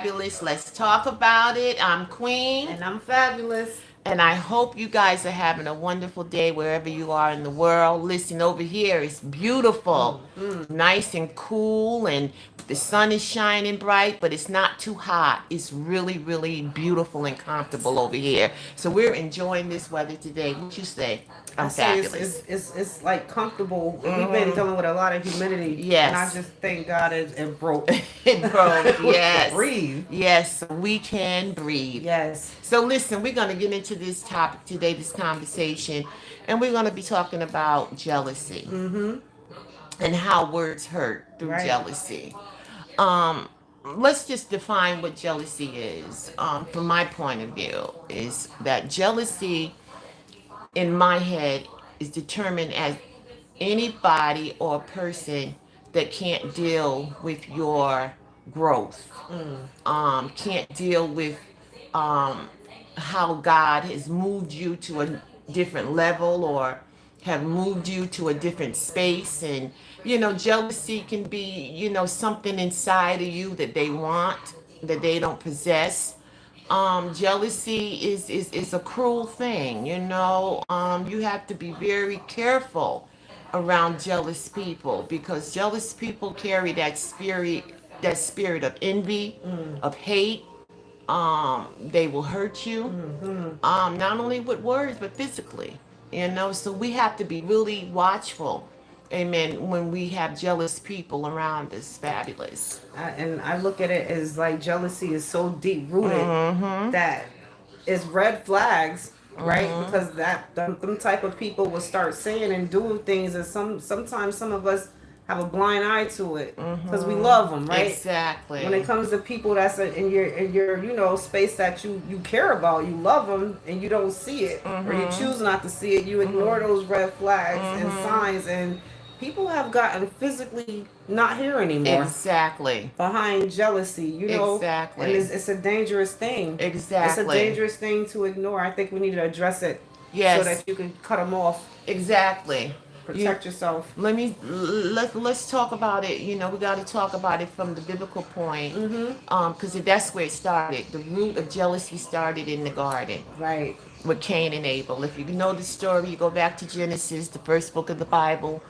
Fabulous. Let's talk about it. I'm Queen. And I'm fabulous. And I hope you guys are having a wonderful day wherever you are in the world. Listen, over here it's beautiful, nice and cool, and the sun is shining bright, but it's not too hot. It's really, really beautiful and comfortable over here. So we're enjoying this weather today. What you say? I I'm say fabulous. it's like comfortable. We've been dealing with a lot of humidity, and I Yes. just thank God it broke. It broke. We can Yes. breathe. Yes, we can breathe. Yes. So listen, we're going to get into this topic today, this conversation, and we're going to be talking about jealousy and how words hurt through Right. jealousy. Um, let's just define what jealousy is. From my point of view, is that jealousy in my head is determined as anybody or person that can't deal with your growth, can't deal with um, how God has moved you to a different level or have moved you to a different space. And, jealousy can be, something inside of you that they want, that they don't possess. Jealousy is a cruel thing, you have to be very careful around jealous people because jealous people carry that spirit of envy, of hate. They will hurt you, not only with words but physically. So we have to be really watchful, amen, when we have jealous people around us. Fabulous. And I look at it as like jealousy is so deep rooted Mm-hmm. that it's red flags, right? Mm-hmm. Because them type of people will start saying and doing things, and sometimes some of us have a blind eye to it because we Mm-hmm. love them, right? When it Exactly. comes to people that's in your space that you care about, you love them and you don't see it, or you Mm-hmm. choose not to see it, you ignore Mm-hmm. those red flags and Mm-hmm. signs, and people have gotten physically not here anymore Exactly. behind jealousy, and Exactly. it's a dangerous thing. It's a Exactly. dangerous thing to ignore. I think we need to address it so Yes. that you can cut them off, Exactly. You protect yourself. let's talk about it. We got to talk about it from the biblical point, Mm-hmm. because that's where it started. The root of jealousy started in the garden Right. with Cain and Abel. If you know the story, you go back to Genesis, the first book of the Bible,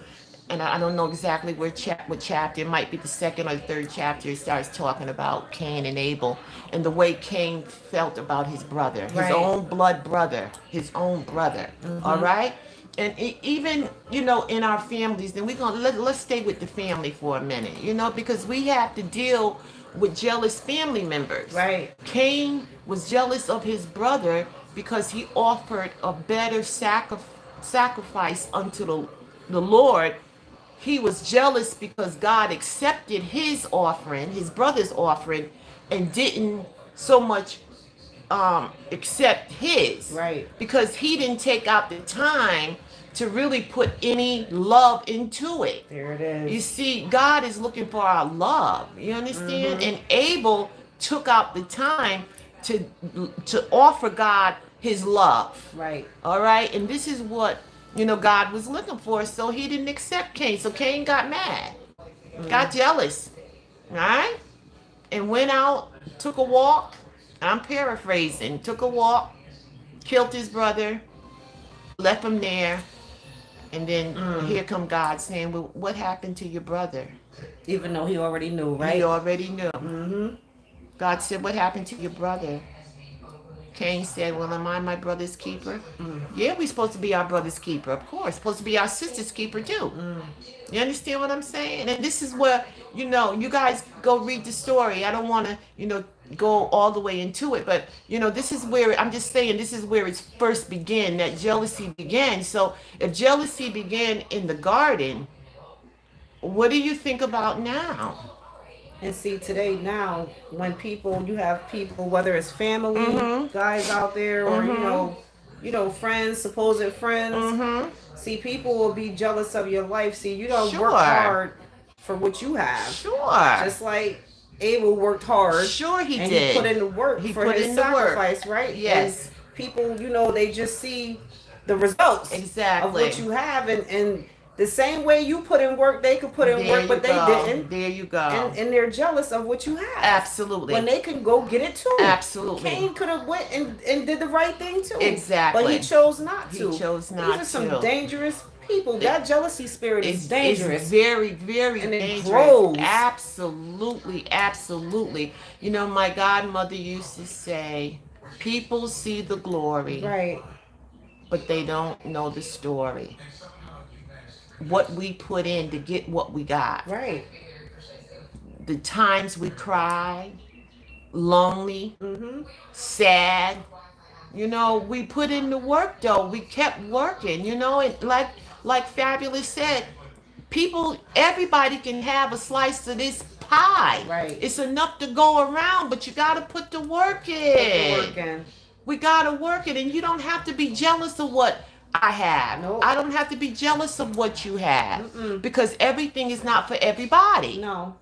and I don't know exactly what chapter. It might be the second or third chapter. It starts talking about Cain and Abel and the way Cain felt about his brother, his Right. own blood brother, his own brother. All Mm-hmm. right. And even in our families, then let's stay with the family for a minute, because we have to deal with jealous family members. Right. Cain was jealous of his brother because he offered a better sacrifice unto the Lord. He was jealous because God accepted his offering, his brother's offering, and didn't so much accept his, Right. because he didn't take out the time to really put any love into it. There it You is. see, God is looking for our love. You understand? Mm-hmm. And Abel took out the time to to offer God his love. Right. All right? And this is what, God was looking for. So he didn't accept Cain. So Cain got mad, got jealous. All right? And went out, took a walk. I'm paraphrasing. Took a walk, killed his brother, left him there, and then here come God saying, "Well, what happened to your brother?" Even though he already knew, He right? already knew. Mm-hmm. God said, "What happened to your brother?" Cain said, "Well, am I my brother's keeper?" Yeah, we're supposed to be our brother's keeper, of course. Supposed to be our sister's keeper too. You understand what I'm saying? And this is where, you guys go read the story. I don't want to, go all the way into it, but, this is where, I'm just saying, this is where it first began, that jealousy began. So if jealousy began in the garden, what do you think about now? And see, today now, when you have people, whether it's family, Mm-hmm. guys out there, or Mm-hmm. friends, supposed friends. Mm-hmm. See, people will be jealous of your life. See, you don't work Sure. hard for what you have. Sure. Just like Abel worked hard Sure he and he put did. in the work He for put his in the work. sacrifice, right? And Yes. people, they just see the results of Exactly. what you have, and The same way you put in work, they could put in There work, you but they go. didn't. There you And go. they're jealous of what you have. When Absolutely. they can go get it too. Absolutely. Cain could have went and did the right thing too. But he Exactly. chose not He to. chose These are not some to. dangerous people. It, That jealousy spirit is it's dangerous. very, very And it dangerous. grows. Absolutely, absolutely. You know, my godmother used to say, people see the glory, Right. but they don't know the story. What we put in to get what we got. Right. The times we cried, lonely, Mm-hmm. sad. You know, we put in the work though. We kept working, you know, and like Fabulous said, people, everybody can have a slice of this pie. Right. It's enough to go around, but you got to put the work Put the in. work in. We got to work it, and you don't have to be jealous of what I have. Nope. I don't have to be jealous of what you have Mm-mm. because everything is not for everybody. No.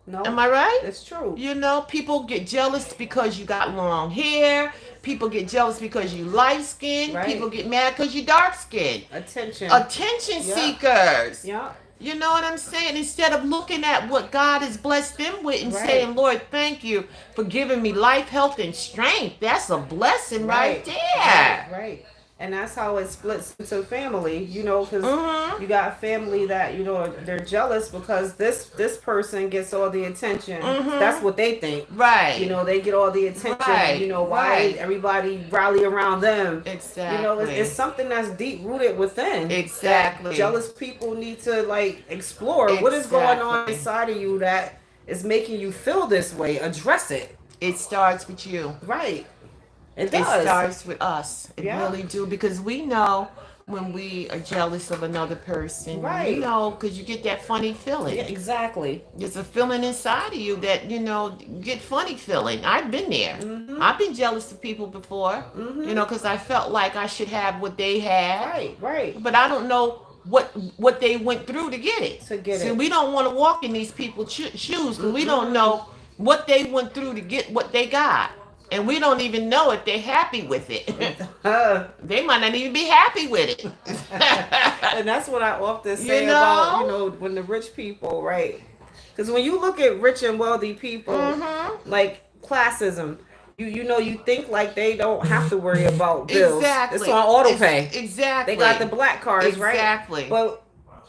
No. Am I right? It's true. You know, people get jealous because you got long hair. People get jealous because you light skinned. Right. People get mad because you dark skinned. Attention. Attention Yeah. seekers. Yeah. You know what I'm saying? Instead of looking at what God has blessed them with and Right. saying, Lord, thank you for giving me life, health, and strength. That's a blessing right there. Right. And that's how it splits into family, you know, because Mm-hmm. you got family that, you know, they're jealous because this person gets all the attention. Mhm. That's what they think. Right. You know, they get all the attention. Right, You know, why right. everybody rally around them. Exactly. You know, it's something that's deep rooted within. Exactly. That jealous people need to like explore what is going on Exactly. inside of you that is making you feel this way. Address it. It starts with you. Right. It It does. starts with us. It Yeah. really do because we know when we are jealous of another person. Right. You know, because you get that funny feeling. Yeah, exactly. There's a feeling inside of you that, you know, get funny feeling. I've been there. Mhm. I've been jealous of people before, Mhm. you know, because I felt like I should have what they had. Right. But I don't know what they went through to get it. To get See, it. we don't want to walk in these people's shoes because we don't Mhm. know what they went through to get what they got. And we don't even know if they're happy with it. They might not even be happy with it. And that's what I often say You know? about, you know, when the rich people, right? Because when you look at rich and wealthy people, Mhm. like classism, you know, you think like they don't have to worry about bills. Exactly. It's on auto pay. Exactly. They got the black cards, right? Exactly. But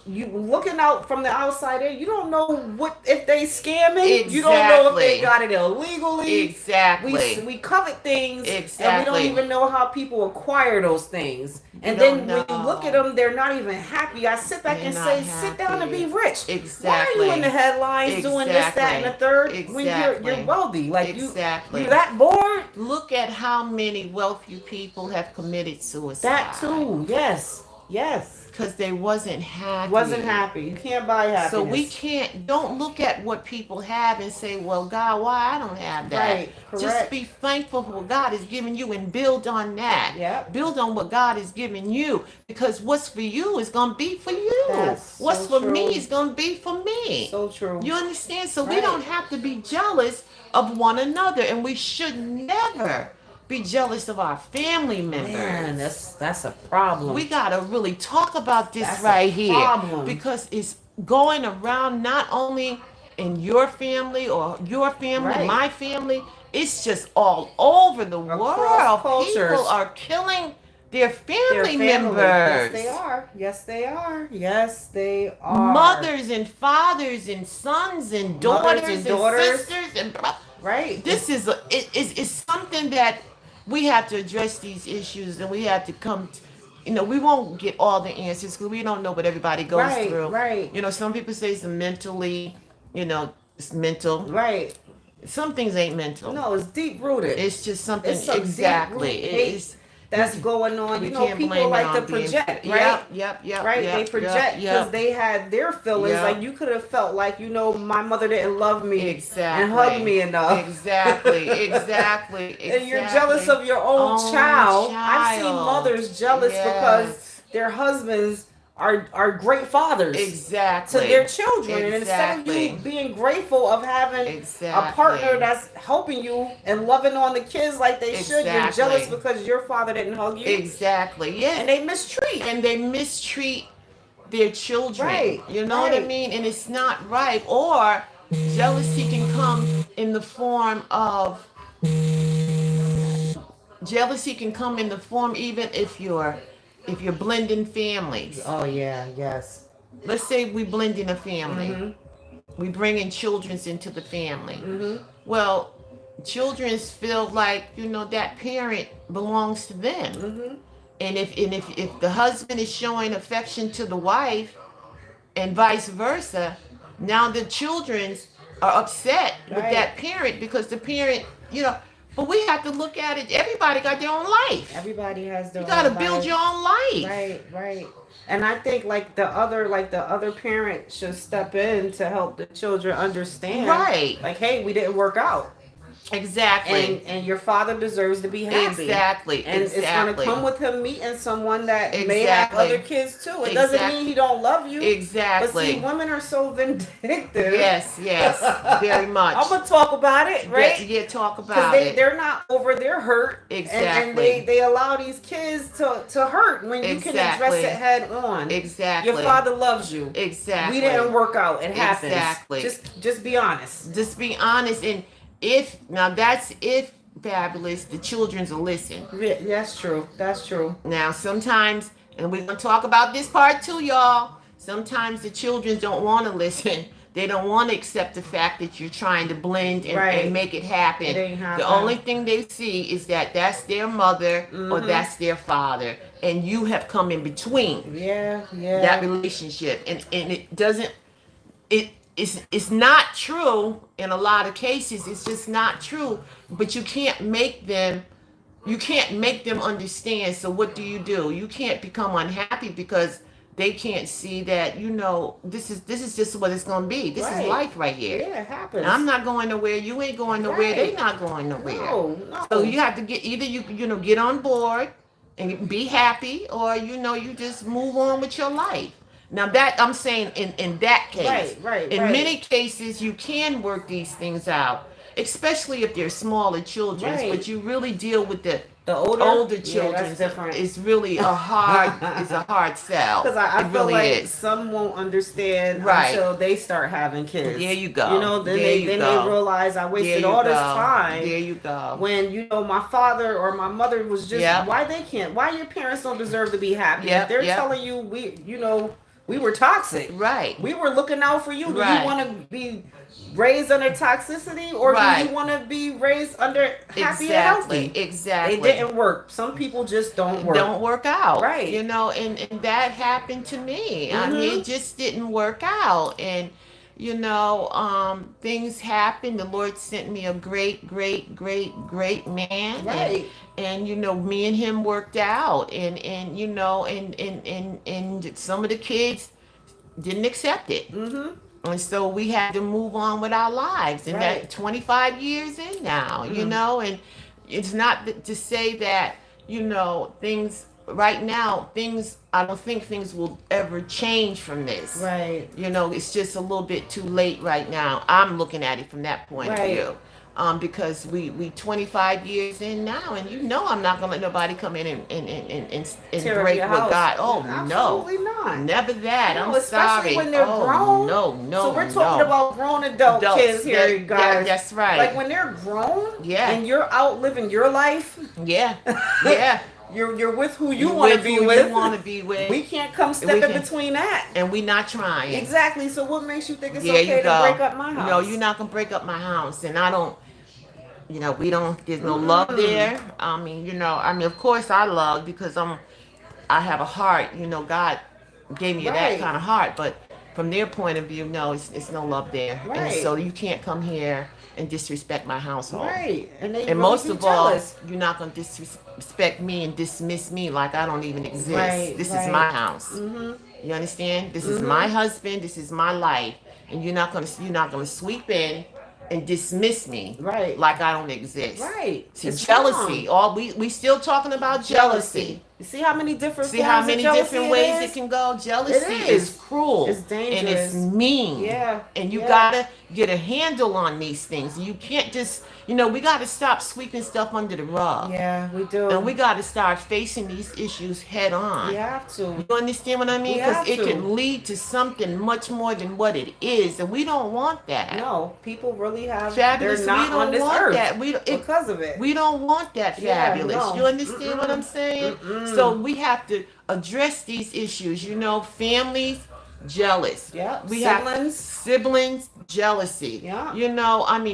you looking out from the outside in, you don't know what if they scamming. You don't know if they Exactly. got it illegally. Exactly. We covet things, and we Exactly. don't even know how people acquire those things. And You then don't when you look know. at them, they're not even happy. I sit back They're and not say, sit down and happy. be rich. Why are Exactly. you in the headlines doing this, that, and the third when Exactly. you're wealthy? Like Exactly. you're that bored. Look at how many wealthy people have committed suicide. That too. Yes. Because they wasn't happy. Wasn't happy. You can't buy happiness. So we don't look at what people have and say, well, God, why I don't have that? Right, Just correct. be thankful for what God has given you and build on that. Yep. Build on what God has given you because what's for you is going to be for you. That's What's so for me true. is going to be for me. So true. You understand? So we Right. don't have to be jealous of one another and we should never be jealous of our family members. Man, that's a problem. We gotta really talk about this That's a right here problem. because it's going around not only in your family or your family, Right. my family. It's just all over the Across world. cultures. People are killing their Their family family. members. Yes, they are. Yes, they are. Yes, they are. Mothers and fathers and sons and daughters and sisters and Right. this is it's something that we have to address these issues and we have to come you know, we won't get all the answers because we don't know what everybody goes Right, through. right. You know, some people say it's mentally, you know, it's mental. Right. Some things ain't mental. No, it's deep rooted. It's just something It's some exactly. deep-rooted hate It's that's going on. we You know, can't people blame it like on to being- project, right? Yep. Right, they project because they had their feelings. Yep. Like you could have felt like, you know, my mother didn't love me Exactly. and hug me enough. Exactly. And you're jealous of your own child. I've seen mothers jealous because Yes. their husbands are great fathers Exactly. to their children. And instead of Exactly. you being grateful of having Exactly. a partner that's helping you and loving on the kids like they should, you're Exactly. jealous because your father didn't hug you. Exactly. Yeah. And they mistreat. And they mistreat their children. Right, You know what I right. mean? And it's not right. Or jealousy can come in the form of jealousy can come in the form even if you're blending families. Oh yeah, yes. Let's say we blend in a family. Mhm. We bring in children's into the family. Mhm. Well, children's feel like, that parent belongs to them. Mhm. And if the husband is showing affection to the wife and vice versa, now the children's are upset with Right. that parent because the parent, but we have to look at it. Everybody got their own life. Everybody has their You got to own build life. your own life. Right, right. And I think like the other parent should step in to help the children understand. Right. Like, hey, we didn't work out. Exactly. And your father deserves to be happy. Exactly. And it's gonna Exactly. come with him meeting someone that may have Exactly. other kids too. It doesn't Exact- mean he don't love you. But Exactly. see, women are so vindictive. Yes, yes, very much. I'm gonna talk about it, right? Yeah, talk Because about it. they're not over their hurt. And Exactly. they allow these kids to hurt when you can address Exactly. it head on. Exactly. Your father loves you. Exactly. We didn't work out. It happens. Exactly. Just be honest. Just be honest, and that's if Fabulous, the children's will listen. Yeah, that's true. That's true. Now sometimes, and we're gonna talk about this part too, y'all. Sometimes the children don't want to listen. They don't want to accept the fact that you're trying to blend and, Right. and make it happen. It ain't happen. The only thing they see is that that's their mother or that's their father, and you have come in between Yeah, yeah. that relationship, and it doesn't. It's not true in a lot of cases. It's just not true. But you can't make them. You can't make them understand. So what do? You can't become unhappy because they can't see that. This is just what it's gonna be. This Right. is life right here. Yeah, it happens. And I'm not going nowhere. You ain't going nowhere. Right. They not going nowhere. No. So you have to get either get on board and be happy, or you just move on with your life. Now that I'm saying in that case, Right, in right. many cases you can work these things out, especially if they're smaller children. Right. But you really deal with the The older older Yeah, children. that's different. It's really a hard sell. Because I It feel really like is. some won't understand Right. until they start having kids. There you go. Then There they you then go. they realize I There wasted you all this go. time. There you go. When my father or my mother was just Yep. why your parents don't deserve to be happy. Yep, If they're yep. telling you we were toxic. Right. We were looking out for you. Do Right. you want to be raised under toxicity, or Right. do you want to be raised under happy Exactly. and healthy? Exactly. It didn't work. Some people just don't work. Don't work out. Right. And that happened to me. I mean, Mhm. it just didn't work out. And, things happened. The Lord sent me a great, great, great, great man. Right. And me and him worked out. And some of the kids didn't accept it. Mm-hmm. And so we had to move on with our lives. And Right. that 25 years in now, and it's not to say that, things right now, I don't think things will ever change from this. Right. It's just a little bit too late right now. I'm looking at it from that point Right. of view. Because we 25 years in now, and I'm not gonna let nobody come in and Tear up break your what house. God. Oh Absolutely no, not. never that. No, I'm especially sorry. when they're oh, grown. No. So we're talking about grown adults kids here, you guys. That's right. Like when they're grown, Yeah. and you're out living your life, Yeah, yeah. you're with who you want to be who with. You want to be with. We can't come We step in can- between that. and we not trying. Exactly. So what makes you think it's There okay you to go. break up my house? No, you're not gonna break up my house, and I don't. We don't. There's no love there. I mean, of course I love because I have a heart. God gave me that Right. kind of heart, but from their point of view, no, it's no love there, and Right. so you can't come here and disrespect my household. Right. And they And really most be of all, jealous. you're not gonna disrespect me and dismiss me like I don't even exist. Right, This right. is my house. Mm-hmm. You understand? This is my husband. This is my life, and you're not gonna sweep in and dismiss me Right. like I don't exist. Right. See, It's jealousy. wrong. We still talking about jealousy. You see how many different See how forms of many jealousy different it ways is? it can go? Jealousy It is is. cruel It's and it's dangerous. mean. Yeah. And you Yeah. gotta get a handle on these things. You can't just, we gotta stop sweeping stuff under the rug. Yeah, we do. And we gotta start facing these issues head on. We have to. You understand what I mean? We Because have it to. can lead to something much more than what it is. And we don't want that. No, people really have. Fabulous, They're we not on don't this want earth that. because of it. We don't want that, Yeah, Fabulous. no. You understand what I'm saying? So we have to address these issues. Families jealous. Yeah. We Siblings. siblings jealousy. Yeah.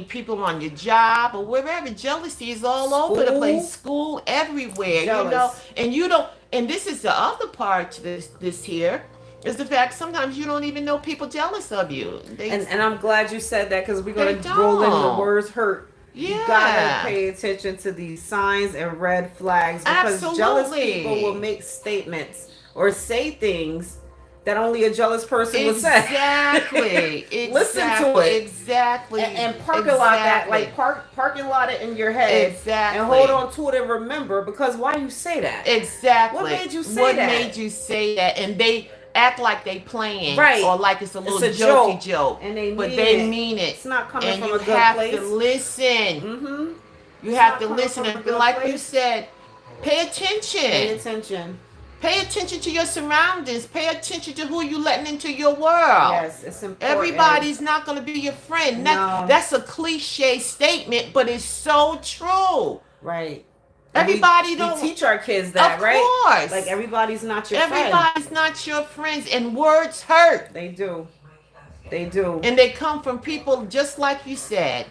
People on your job or wherever. Jealousy is all over the place. School, everywhere. Jealous. And you don't. And this is the other part to this here. Is the fact sometimes you don't even know people jealous of you. And I'm glad you said that because we're going They to roll in the don't. words hurt. You Yeah. gotta pay attention to these signs and red flags because jealous Absolutely. people will make statements or say things that only a jealous person would say. Exactly. Listen to it. Exactly. And parking lot that, like parking lot it in your head. Exactly. And hold on to it and remember because why you say that? Exactly. What made you say What that? made you say that? And they act like they playing, Right. or like it's a little It's a jokey joke, and they but mean they it. mean it. It's not coming and from you a good have place. to listen. Mm-hmm. You It's have not to coming listen, from a and good like you place. said, pay attention. Pay attention. Pay attention to your surroundings. Pay attention to who you letting into your world. Yes, it's important. Everybody's not going to be your friend. No. That's a cliche statement, but it's so true. Right. Everybody we don't teach our kids that, Of right? course. Like everybody's not your friend. Everybody's not your friends, and words hurt. They do. They do. And they come from people just like you said,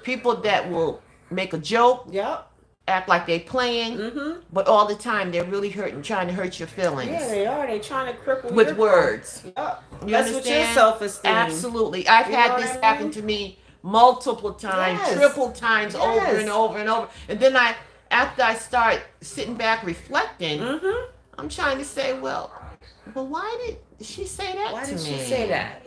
people that will make a joke, Yep. act like they playing, Mm-hmm. but all the time they're really hurting, trying to hurt your feelings. Yeah, they are. They're trying to cripple With your words. Yep. You That's what your understand? self-esteem. Absolutely. I've You know had what this I mean? happen to me multiple times, Yes. triple times, over Yes. and over and over. And then after I start sitting back reflecting, Mm-hmm. I'm trying to say, well, why did she say that Why to did me? she say that?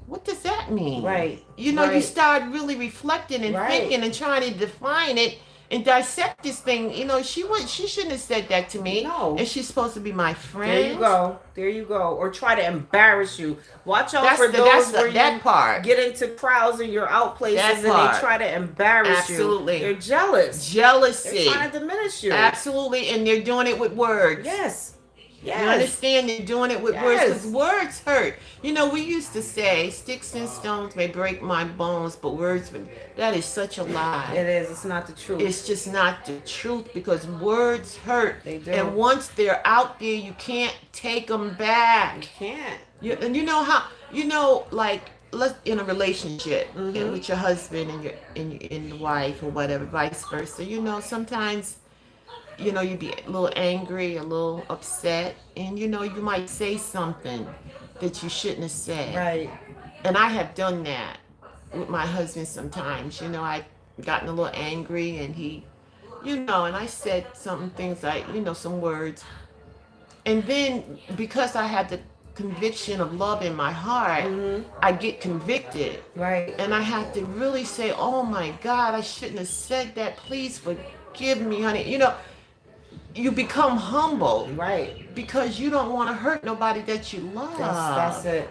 What does that mean? Right. You Right. start really reflecting and Right. thinking and trying to define it and dissect this thing. She shouldn't have said that to me. No. And she's supposed to be my friend. There you go. There you go. Or try to embarrass you. Watch out That's for those where that you part. get into crowds and you're out places That and they part. try to embarrass Absolutely. you. They're jealous. Jealousy. They're trying to diminish you. Absolutely. And they're doing it with words. Yes. Yes. You understand? They're doing it with words Yes. because words hurt. We used to say, sticks and stones may break my bones, but words, that is such a lie. It is. It's not the truth. It's just not the truth because words hurt. They do. And once they're out there, you can't take them You back. can't. And you know how, like, let's in a relationship Mhm. with your husband and your wife or whatever, vice versa. Sometimes you'd be a little angry, a little upset, and you might say something that you shouldn't have said. Right. And I have done that with my husband sometimes. I've gotten a little angry and he, and I said some things like, some words. And then because I had the conviction of love in my heart, Mhm. I get convicted. Right. And I have to really say, oh my God, I shouldn't have said that. Please forgive me, honey. You become humble Right. because you don't want to hurt nobody that you love. That's it.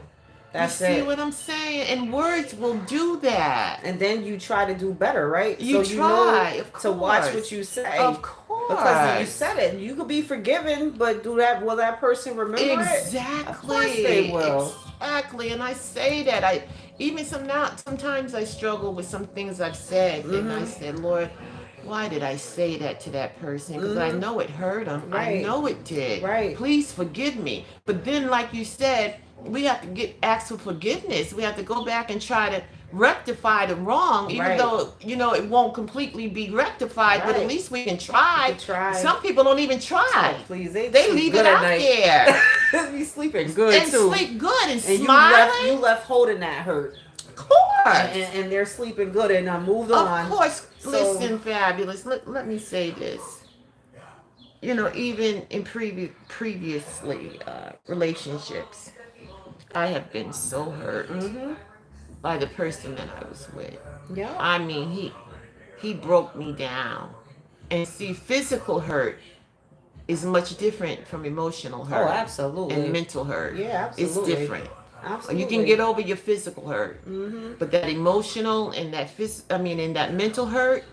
That's you see it. what I'm saying? And words will do that. And then you try to do better, right? You so try, you of know to watch course. what you say. Of course. Because you said it. You could be forgiven, but will that person remember it? Exactly. Of course they will. Exactly. And I say that. Sometimes I struggle with some things I've said. And I Mhm. said, Lord, why did I say that to that person? Because I Mhm. know it hurt them. I Right. know it did. Right. Please forgive me. But then, like you said, we have to ask for forgiveness. We have to go back and try to rectify the wrong, even Right. though it won't completely be rectified. But at Right. least we can try. We can try. Some people don't even try. Oh, please, they They sleep leave good it at out night. there They be sleeping good and too. sleep good and And smiling. you left holding that hurt, Of course. and they're sleeping good, and I moved Of on. course. So- Listen, Fabulous. Let me say this. Even in previously relationships, I have been so hurt Mm-hmm. by the person that I was with. Yeah. I mean, he broke me down. And see, physical hurt is much different from emotional Oh, hurt absolutely. and mental hurt. Yeah, It's absolutely. different. You can Absolutely. get over your physical hurt, but that emotional and and that mental hurt,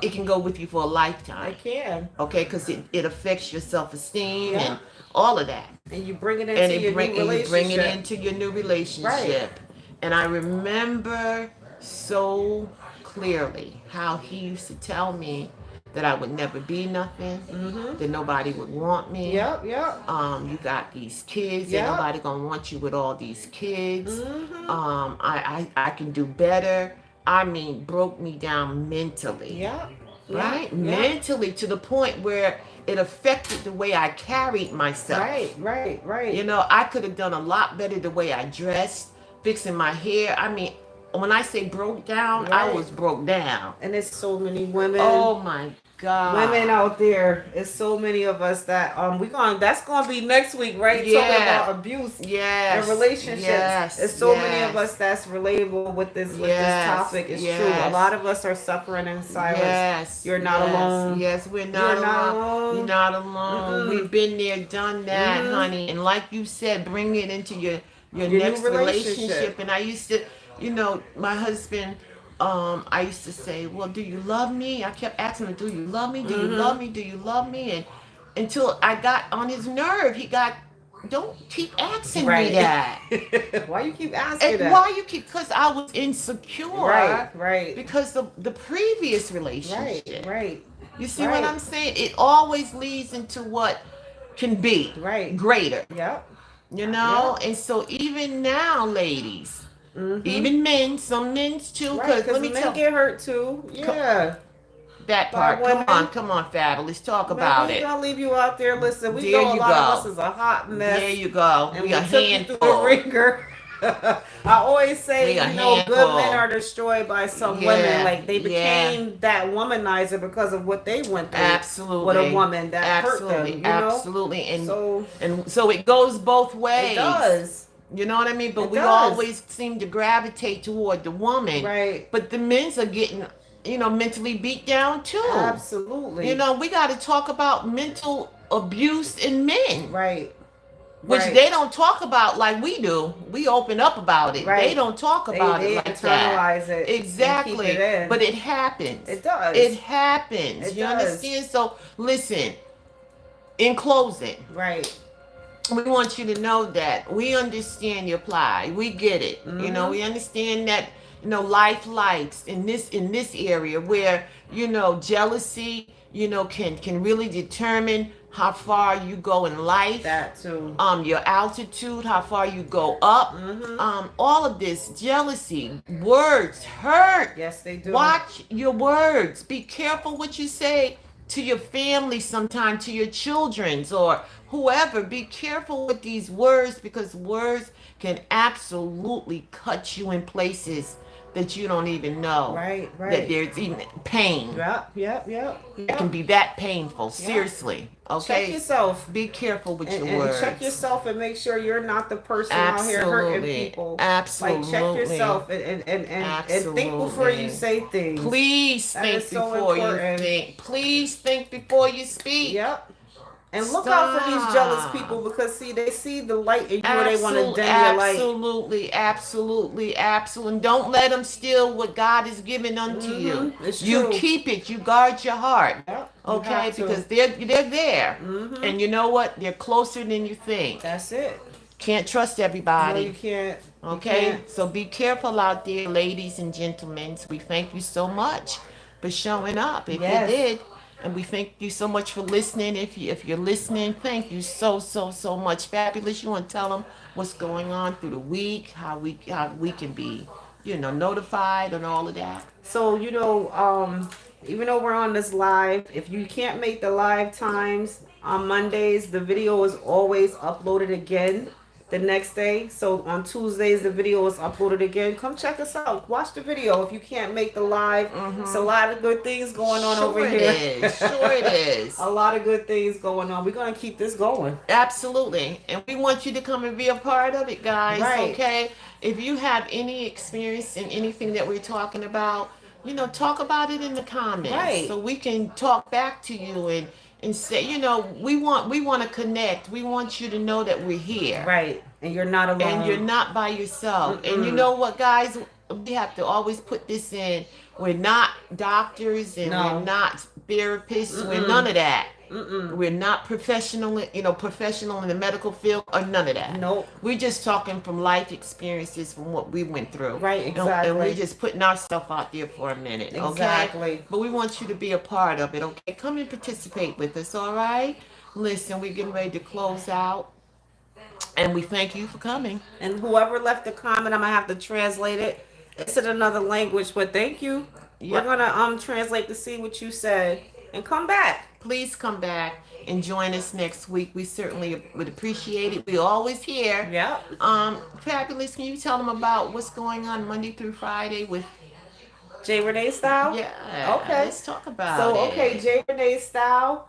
it can go with you for a I lifetime. can. Okay, because it affects your self-esteem Yeah. and all of that, And you bring it into your new and you bring it relationship. into your new Right. relationship. And I remember so clearly how he used to tell me that I would never be nothing, that nobody would want me. Yep, yep. You got these kids, ain't Yep. nobody gonna want you with all these kids. Mm-hmm. I can do better. I mean, broke me down mentally, Yep. Yep. right? Yep. Mentally, to the point where it affected the way I carried myself. Right, right, right. You know, I could have done a lot better the way I dressed, fixing my hair. I mean, when I say broke down, I Right. was broke down. And there's so many women. Oh my God. Women out there, it's so many of us that that's gonna be next week, right? Talking Yeah. about abuse Yes. and relationships. Yes. There's so many of yes. us that's relatable with this Yes, topic. It's true. A yes. lot of us are suffering in silence. Yes. You're not yes, alone. Yes, we're not You're not alone. alone. You're not alone. Mm-mm. We've been there, done that, Mhm. honey. And like you said, bring it into your Your next new relationship. And I used to, my husband, I used to say, well, do you love me? I kept asking him, do you love me? Do you love me? Do you love me? And until I got on his nerve, don't keep asking me that. Why you keep asking And that? why you keep, because I was insecure. Right, right. Because of the previous Right, relationship. right, You see right. what I'm saying? It always leads into what can be right. greater, Yep. you know? And so even now, ladies, Mm-hmm. even men, some men too, Right, because because let me men tell get hurt too. Yeah. that by part. women. Come on, Fabulous, talk Man, about we it. gonna leave you out there. Listen, we There know a you lot of go. us is a hot mess. There you go. And We we a took you through the handful. ringer. I always say, We a good handful. men are destroyed by some Yeah, women. Like they yeah. became that womanizer because of what they went through Absolutely. with a woman that hurt them. Absolutely. You know, Absolutely. so And so it goes both ways. it does. You know what I mean? But It we does. always seem to gravitate toward the woman. Right. But the men's are getting, mentally beat down too. Absolutely. We got to talk about mental abuse in men, Right. which Right. they don't talk about like we do. We open up about it. Right. They don't talk about They it like that. internalize it. Exactly. And keep it in. But it happens. It does. It happens. It You does. understand? So listen, in closing, Right. we want you to know that we understand your plight. We get it. Mm-hmm. We understand that life likes in this area where jealousy can really determine how far you go in life. That too. Your altitude, how far you go up. Mm-hmm. All of this jealousy, words hurt. Yes, they do. Watch your words. Be careful what you say to your family, sometime to your children's or whoever. Be careful with these words, because words can absolutely cut you in places that you don't even know. Right, That right. there's even pain. Yep, It can be that painful. Seriously. Okay. Check yourself. Be careful with And, your and words. check yourself and make sure you're not the person out here hurting Absolutely. people. Absolutely. Like check yourself and think before you Absolutely. say things. Please That think is so before important. you think. Please think before you speak. Yep. And look out for these jealous Stop. people, because they see the light in you or they want to dim your light. Absolutely, absolutely, absolutely. And don't let them steal what God has given unto you. It's You true. keep it. You guard your heart. Yep, you Okay, have to. because they're there, and you know what? They're closer than you think. That's it. Can't trust No, everybody. you can't. You Okay, can't. so be careful out there, ladies and gentlemen. We thank you so much for showing up. If Yes. you did, and we thank you so much for listening. If you're listening, thank you so much. Fabulous. You want to tell them what's going on through the week, how we can be, notified and all of that. So, even though we're on this live, if you can't make the live times on Mondays, the video is always uploaded again the next day. So on Tuesdays, the video is uploaded again. Come check us out. Watch the video if you can't make the live. It's a lot of good things going on over Sure here. it is. Sure it is. A lot of good things going on. We're going to keep this going. Absolutely. And we want you to come and be a part of it, guys. Right. Okay? If you have any experience in anything that we're talking about, talk about it in the comments Right. so we can talk back to you and say, we want to connect. We want you to know that we're here Right. And you're not and you're alone. not by yourself. And you Mm-mm. know what, guys? We have to always put this in. We're not doctors and we're No. not therapists. We're none Mm-mm. of that. Mm-mm. We're not professional in the medical field or none of that. Nope. We're just talking from life experiences from what we went through. Right, And we're exactly. just putting ourselves out there for a minute, okay? Exactly. But we want you to be a part of it, okay? Come and participate with us, all right? Listen, we're getting ready to close out, and we thank you for coming. And whoever left the comment, I'm gonna have to translate it. It's in another language, but thank you. We're Yep. gonna translate to see what you said and come back. Please come back and join us next week. We certainly would appreciate it. We're always here. Yep. Fabulous. Can you tell them about what's going on Monday through Friday with? J Renee style. Yeah, Okay. let's talk about So okay, it. J Renee style.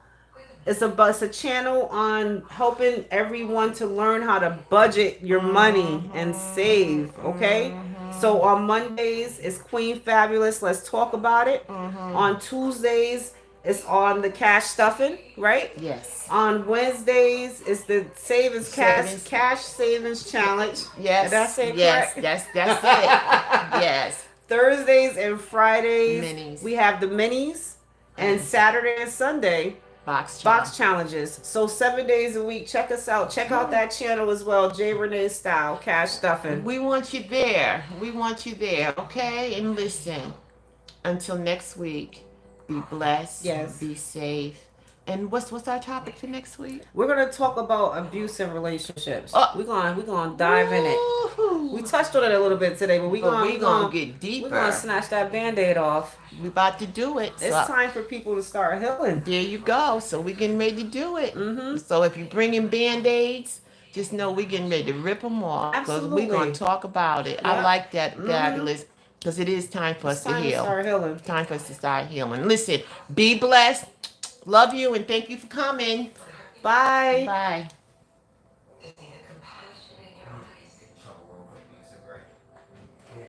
It's a channel on helping everyone to learn how to budget your money and save. Okay. So on Mondays it's Queen Fabulous. Let's talk about it. On Tuesdays it's on the cash stuffing, right? Yes. On Wednesdays it's the savings Savings. cash savings challenge. Did I Yes. say it Yes. correct? That's it. Yes. Thursdays and Fridays Minis. we have the minis, and Saturday and Sunday Box box challenge. challenges. So 7 days a week. Check us out. Check out that channel as well. J Renee style cash stuffing. We want you there. We want you there. Okay. And listen. Until next week. Be blessed. Yes. Be safe. And what's our topic for next week? We're gonna talk about abusive relationships. Oh. We're gonna dive in it. Woo-hoo. We touched on it a little bit today, but we gonna get we're gonna deeper. snatch that band-aid off. We about to do it. It's So time for people to start healing. there you go. So we getting ready to do it. Mm-hmm. So if you bring in band-aids, just know we getting ready to rip them off because we gonna Absolutely. talk about it. I Yep. like that, Mm-hmm. Fabulous, because it is time for It's us to time to heal. start healing. Time for us to start healing. Listen, be blessed. Love you and thank you for coming. Bye. Bye.